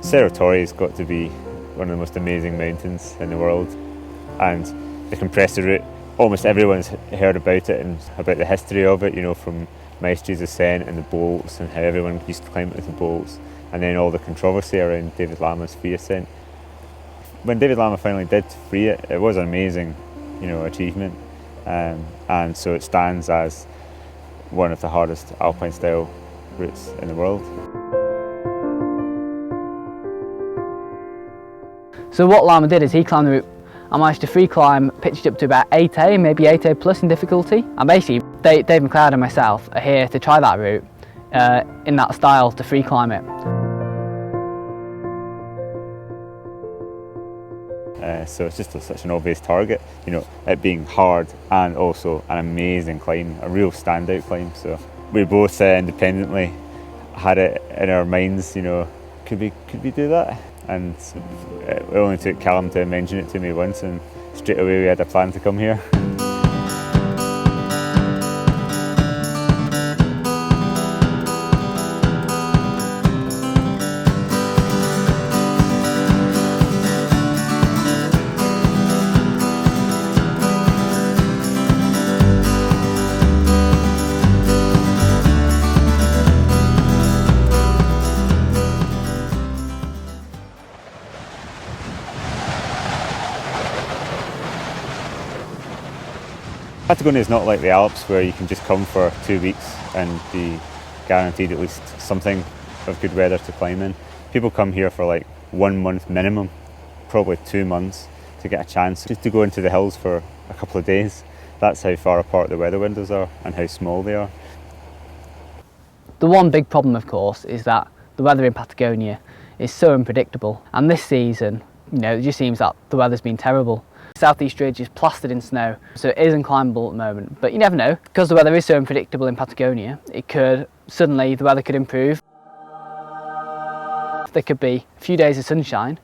Cerro Torre has got to be one of the most amazing mountains in the world, and the Compressor Route, almost everyone's heard about it and about the history of it, you know, from Maestrid's ascent and the bolts and how everyone used to climb it with the bolts, and then all the controversy around David Lama's free ascent. When David Lama finally did free it, it was an amazing, you know, achievement, and so it stands as one of the hardest alpine style routes in the world. So what Lama did is he climbed the route. I managed to free climb, pitched up to about 8A, maybe 8A plus in difficulty. And basically, Dave MacLeod and myself are here to try that route in that style to free climb it. So it's just such an obvious target, you know, it being hard and also an amazing climb, a real standout climb. So we both independently had it in our minds, you know, could we do that? And it only took Calum to mention it to me once, and straight away we had a plan to come here. Patagonia is not like the Alps where you can just come for 2 weeks and be guaranteed at least something of good weather to climb in. People come here for like 1 month minimum, probably 2 months, to get a chance just to go into the hills for a couple of days. That's how far apart the weather windows are and how small they are. The one big problem, of course, is that the weather in Patagonia is so unpredictable. And this season, you know, it just seems that the weather's been terrible. Southeast Ridge is plastered in snow, so it is unclimbable at the moment. But you never know, because the weather is so unpredictable in Patagonia, the weather could improve. There could be a few days of sunshine,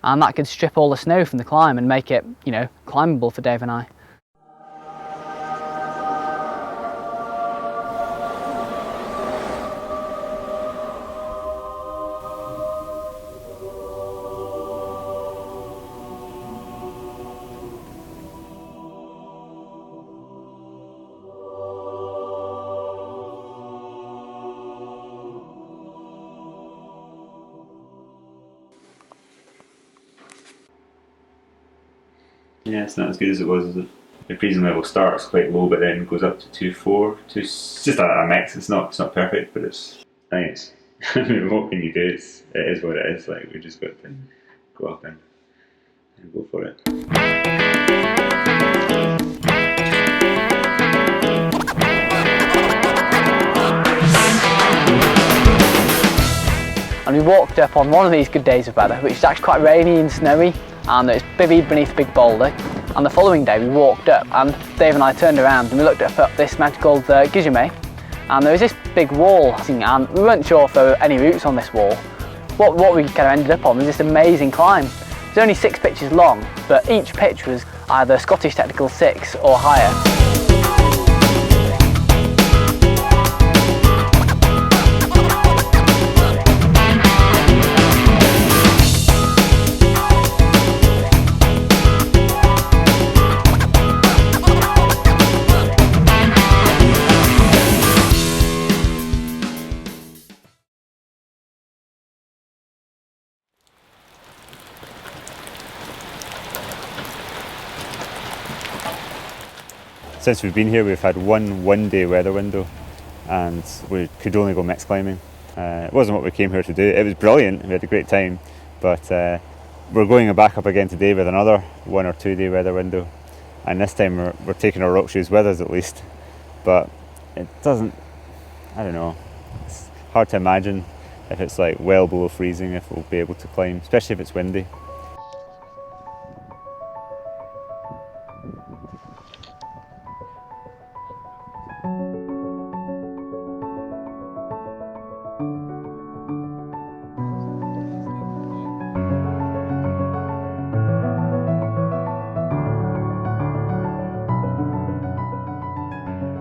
and that could strip all the snow from the climb and make it, you know, climbable for Dave and I. Yeah, it's not as good as it was, is it? The freezing level starts quite low, but then goes up to 2.4. It's just a mix. It's not perfect, but it's nice. I mean, what can you do? It is what it is. Like, we just got to go up and go for it. And we walked up on one of these good days of weather, which is actually quite rainy and snowy, and it's bivvied beneath a big boulder. And the following day we walked up, and Dave and I turned around and we looked up this mountain called Gijime, and there was this big wall, and we weren't sure if there were any routes on this wall. What we kind of ended up on was this amazing climb. It was only 6 pitches long, but each pitch was either Scottish Technical 6 or higher. Since we've been here, we've had one-day weather window, and we could only go mixed climbing. It wasn't what we came here to do. It was brilliant, we had a great time, but we're going back up again today with another 1 or 2 day weather window, and this time we're taking our rock shoes with us at least, but it doesn't, I don't know, it's hard to imagine if it's like well below freezing if we'll be able to climb, especially if it's windy.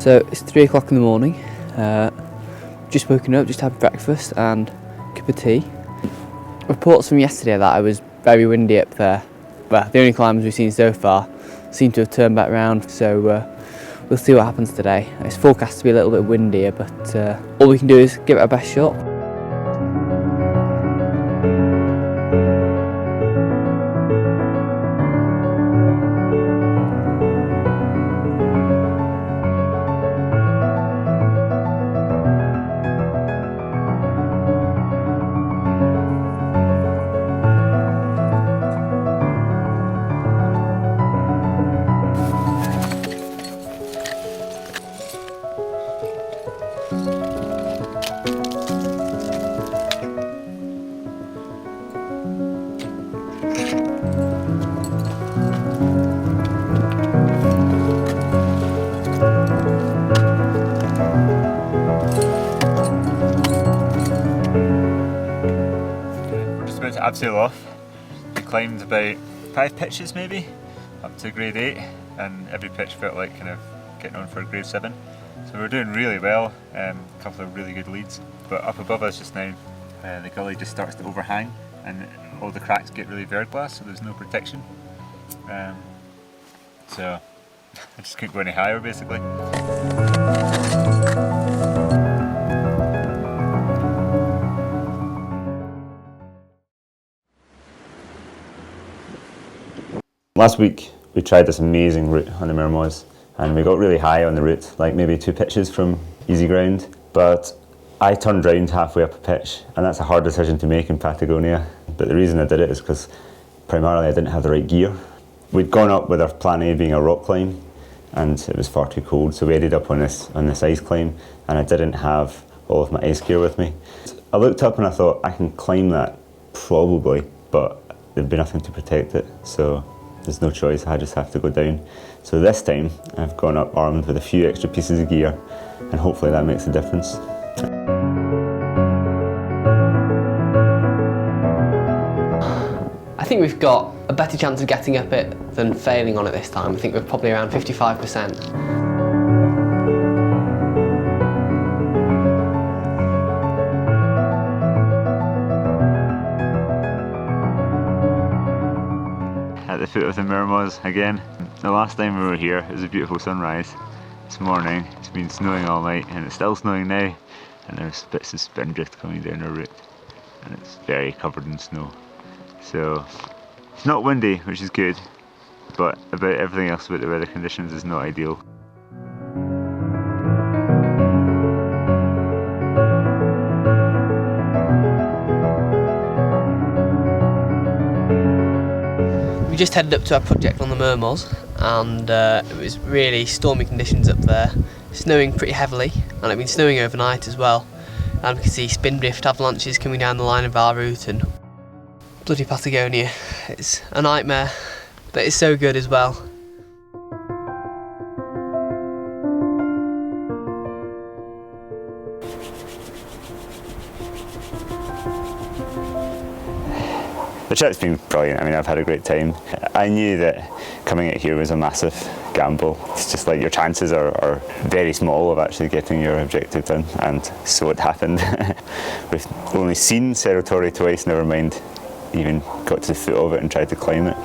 So it's 3 o'clock in the morning, just woken up, just had breakfast, and cup of tea. Reports from yesterday that it was very windy up there. Well, the only climbers we've seen so far seem to have turned back round, so we'll see what happens today. It's forecast to be a little bit windier, but all we can do is give it our best shot. To Abseil off. We climbed about 5 pitches maybe, up to grade 8, and every pitch felt like kind of getting on for grade 7. So we're doing really well, a couple of really good leads. But up above us just now, the gully just starts to overhang and all the cracks get really verglass, so there's no protection. So I just couldn't go any higher basically. Last week we tried this amazing route on the Mermoz and we got really high on the route, like maybe 2 pitches from easy ground, but I turned round halfway up a pitch, and that's a hard decision to make in Patagonia. But the reason I did it is because primarily I didn't have the right gear. We'd gone up with our plan A being a rock climb and it was far too cold, so we ended up on this ice climb and I didn't have all of my ice gear with me. I looked up and I thought I can climb that probably, but there'd be nothing to protect it, so there's no choice, I just have to go down. So this time I've gone up armed with a few extra pieces of gear and hopefully that makes a difference. I think we've got a better chance of getting up it than failing on it this time. I think we're probably around 55%. At the foot of the Mermoz again. The last time we were here it was a beautiful sunrise. This morning it's been snowing all night and it's still snowing now, and there's bits of spindrift coming down our route and it's very covered in snow. So it's not windy, which is good, but about everything else about the weather conditions is not ideal. We just headed up to our project on the Mermoz, and it was really stormy conditions up there, snowing pretty heavily, and it's been snowing overnight as well. And we can see spindrift avalanches coming down the line of our route, and bloody Patagonia. It's a nightmare, but it's so good as well. The trip's been brilliant. I mean, I've had a great time. I knew that coming out here was a massive gamble. It's just like your chances are very small of actually getting your objective done, and so it happened. We've only seen Cerro Torre twice, never mind even got to the foot of it and tried to climb it.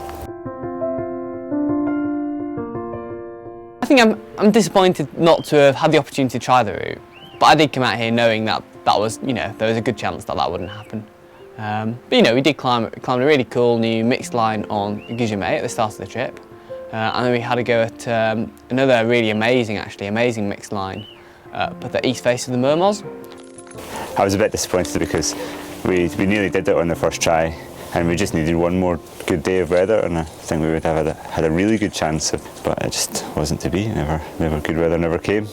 I think I'm disappointed not to have had the opportunity to try the route, but I did come out here knowing that was, there was a good chance that wouldn't happen. But we did climb a really cool new mixed line on Guillemets at the start of the trip, and then we had a go at another really amazing mixed line at the east face of the Mermoz. I was a bit disappointed because we nearly did it on the first try, and we just needed one more good day of weather, and I think we would have had a really good chance, but it just wasn't to be. Never good weather never came.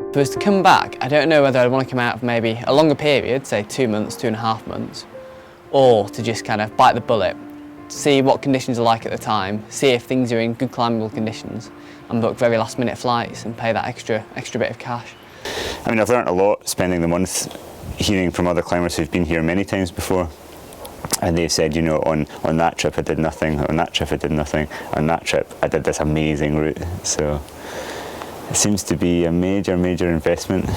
If I was to come back, I don't know whether I'd want to come out for maybe a longer period, say 2 months, 2.5 months, or to just kind of bite the bullet, see what conditions are like at the time, see if things are in good climbable conditions, and book very last minute flights and pay that extra bit of cash. I mean, I've learnt a lot spending the month hearing from other climbers who've been here many times before, and they've said, on that trip I did nothing, on that trip I did nothing, on that trip I did this amazing route. So It seems to be a major investment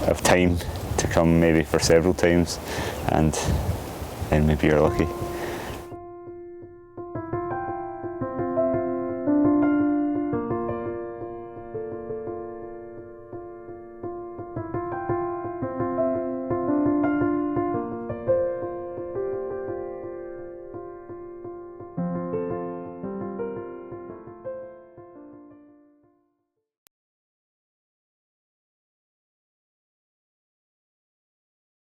of time to come maybe for several times, and then maybe you're lucky.